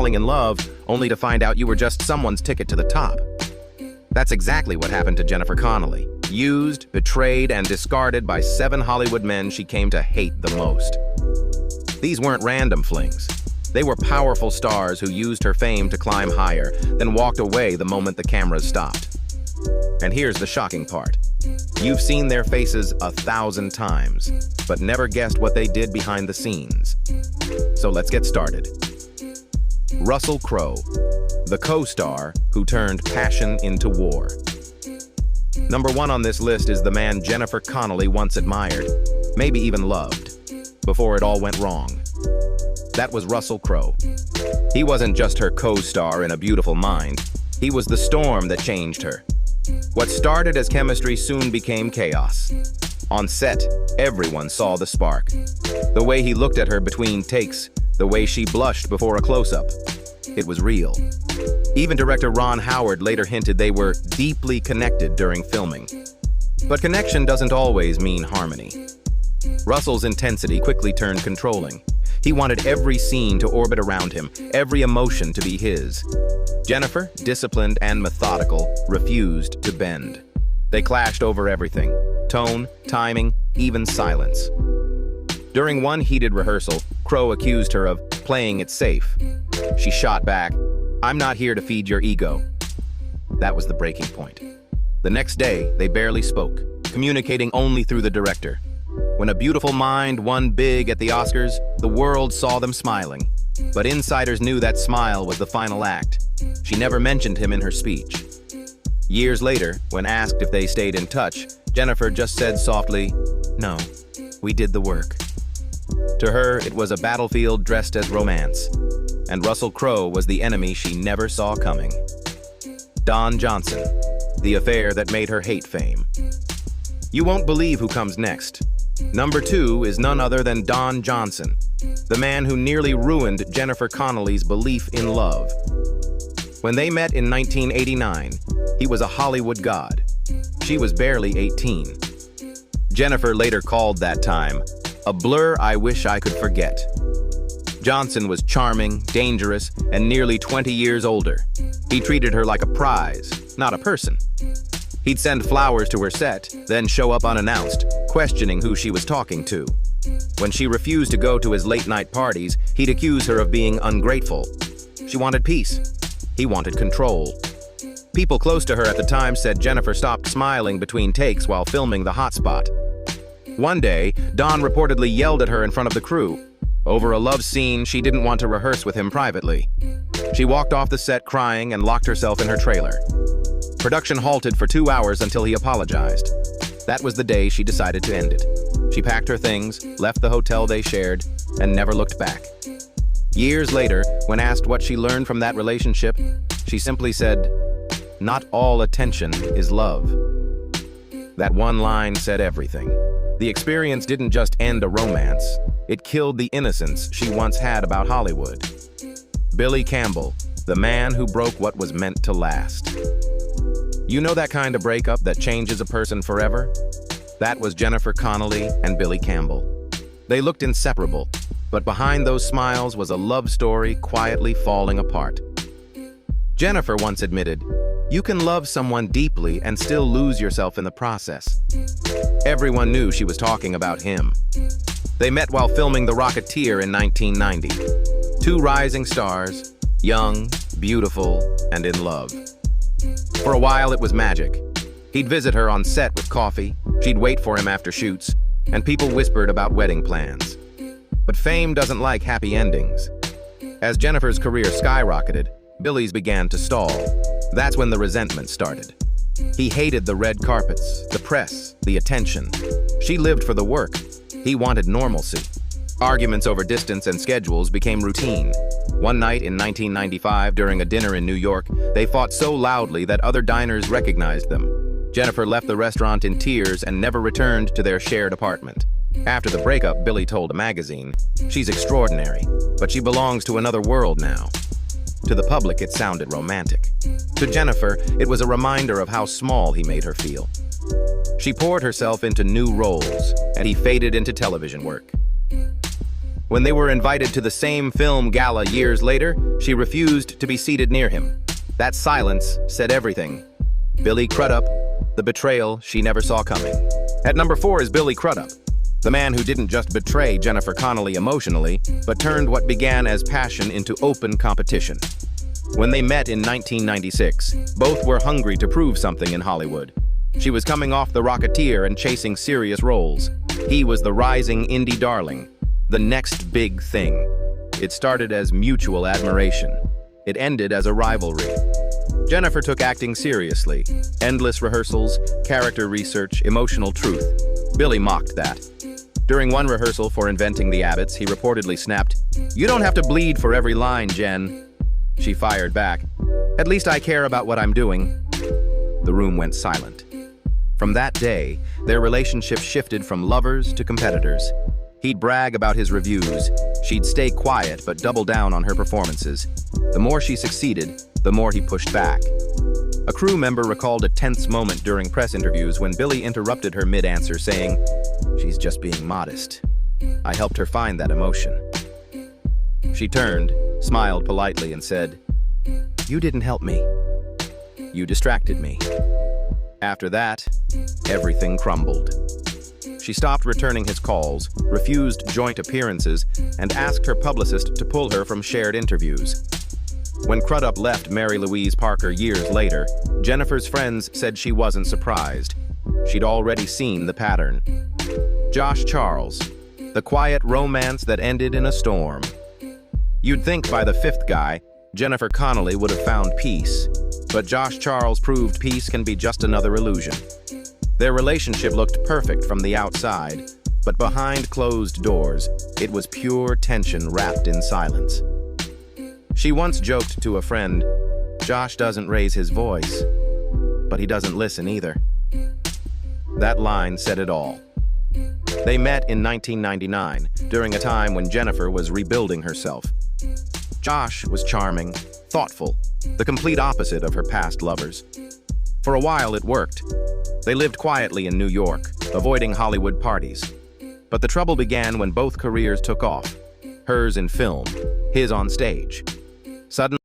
falling in love only to find out you were just someone's ticket to the top. That's exactly what happened to Jennifer Connelly. Used, betrayed, and discarded by 7 Hollywood men she came to hate the most. These weren't random flings. They were powerful stars who used her fame to climb higher, then walked away the moment the cameras stopped. And here's the shocking part. You've seen their faces 1,000 times, but never guessed what they did behind the scenes. So let's get started. Russell Crowe, the co-star who turned passion into war. Number 1 on this list is the man Jennifer Connelly once admired, maybe even loved, before it all went wrong. That was Russell Crowe. He wasn't just her co-star in A Beautiful Mind. He was the storm that changed her. What started as chemistry soon became chaos. On set, everyone saw the spark. The way he looked at her between takes, the way she blushed before a close-up. It was real. Even director Ron Howard later hinted they were deeply connected during filming. But connection doesn't always mean harmony. Russell's intensity quickly turned controlling. He wanted every scene to orbit around him, every emotion to be his. Jennifer, disciplined and methodical, refused to bend. They clashed over everything: tone, timing, even silence. During one heated rehearsal, Crowe accused her of playing it safe. She shot back, "I'm not here to feed your ego." That was the breaking point. The next day, they barely spoke, communicating only through the director. When A Beautiful Mind won big at the Oscars, the world saw them smiling. But insiders knew that smile was the final act. She never mentioned him in her speech. Years later, when asked if they stayed in touch, Jennifer just said softly, "No, we did the work." To her, it was a battlefield dressed as romance. And Russell Crowe was the enemy she never saw coming. Don Johnson, the affair that made her hate fame. You won't believe who comes next. Number 2 is none other than Don Johnson, the man who nearly ruined Jennifer Connelly's belief in love. When they met in 1989, he was a Hollywood god. She was barely 18. Jennifer later called that time a blur I wish I could forget. Johnson was charming, dangerous, and nearly 20 years older. He treated her like a prize, not a person. He'd send flowers to her set, then show up unannounced, questioning who she was talking to. When she refused to go to his late-night parties, he'd accuse her of being ungrateful. She wanted peace. He wanted control. People close to her at the time said Jennifer stopped smiling between takes while filming The Hot Spot. One day, Don reportedly yelled at her in front of the crew. Over a love scene she didn't want to rehearse with him privately. She walked off the set crying and locked herself in her trailer. Production halted for 2 hours until he apologized. That was the day she decided to end it. She packed her things, left the hotel they shared, and never looked back. Years later, when asked what she learned from that relationship, she simply said, "Not all attention is love." That one line said everything. The experience didn't just end a romance, it killed the innocence she once had about Hollywood. Billy Campbell, the man who broke what was meant to last. You know that kind of breakup that changes a person forever? That was Jennifer Connelly and Billy Campbell. They looked inseparable, but behind those smiles was a love story quietly falling apart. Jennifer once admitted, "You can love someone deeply and still lose yourself in the process." Everyone knew she was talking about him. They met while filming The Rocketeer in 1990. 2 rising stars, young, beautiful, and in love. For a while, it was magic. He'd visit her on set with coffee, she'd wait for him after shoots, and people whispered about wedding plans. But fame doesn't like happy endings. As Jennifer's career skyrocketed, Billy's began to stall. That's when the resentment started. He hated the red carpets, the press, the attention. She lived for the work. He wanted normalcy. Arguments over distance and schedules became routine. One night in 1995, during a dinner in New York, they fought so loudly that other diners recognized them. Jennifer left the restaurant in tears and never returned to their shared apartment. After the breakup, Billy told a magazine, "She's extraordinary, but she belongs to another world now." To the public, it sounded romantic. To Jennifer, it was a reminder of how small he made her feel. She poured herself into new roles, and he faded into television work. When they were invited to the same film gala years later, she refused to be seated near him. That silence said everything. Billy Crudup, the betrayal she never saw coming. At number 4 is Billy Crudup, the man who didn't just betray Jennifer Connelly emotionally, but turned what began as passion into open competition. When they met in 1996, both were hungry to prove something in Hollywood. She was coming off The Rocketeer and chasing serious roles. He was the rising indie darling, the next big thing. It started as mutual admiration. It ended as a rivalry. Jennifer took acting seriously. Endless rehearsals, character research, emotional truth. Billy mocked that. During one rehearsal for Inventing the Abbotts, he reportedly snapped, "You don't have to bleed for every line, Jen." She fired back, "At least I care about what I'm doing." The room went silent. From that day, their relationship shifted from lovers to competitors. He'd brag about his reviews. She'd stay quiet but double down on her performances. The more she succeeded, the more he pushed back. A crew member recalled a tense moment during press interviews when Billy interrupted her mid-answer, saying, "She's just being modest. I helped her find that emotion." She turned, smiled politely, and said, "You didn't help me. You distracted me." After that, everything crumbled. She stopped returning his calls, refused joint appearances, and asked her publicist to pull her from shared interviews. When Crudup left Mary Louise Parker years later, Jennifer's friends said she wasn't surprised. She'd already seen the pattern. Josh Charles, the quiet romance that ended in a storm. You'd think by the 5th guy, Jennifer Connelly would have found peace, but Josh Charles proved peace can be just another illusion. Their relationship looked perfect from the outside, but behind closed doors, it was pure tension wrapped in silence. She once joked to a friend, "Josh doesn't raise his voice, but he doesn't listen either." That line said it all. They met in 1999, during a time when Jennifer was rebuilding herself. Josh was charming, thoughtful, the complete opposite of her past lovers. For a while it worked. They lived quietly in New York, avoiding Hollywood parties. But the trouble began when both careers took off, hers in film, his on stage. Suddenly,